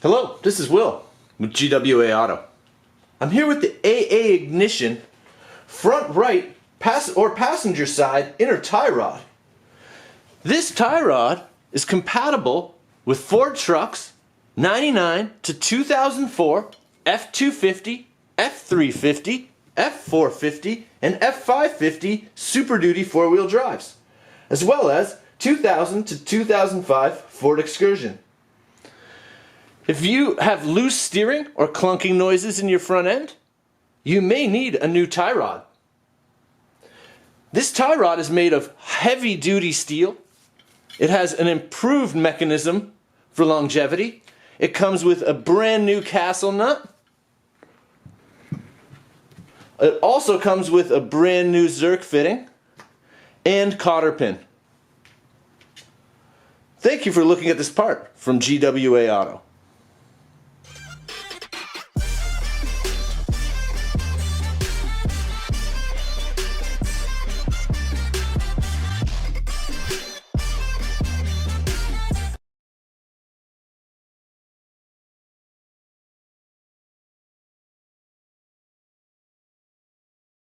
Hello, this is Will with GWA Auto. I'm here with the AA Ignition front right passenger side inner tie rod. This tie rod is compatible with Ford trucks 99 to 2004, F250, F350, F450, and F550 Super Duty four-wheel drives, as well as 2000 to 2005 Ford Excursion. If you have loose steering or clunking noises in your front end, you may need a new tie rod. This tie rod is made of heavy-duty steel. It has an improved mechanism for longevity. It comes with a brand new castle nut. It also comes with a brand new Zerk fitting and cotter pin. Thank you for looking at this part from GWA Auto.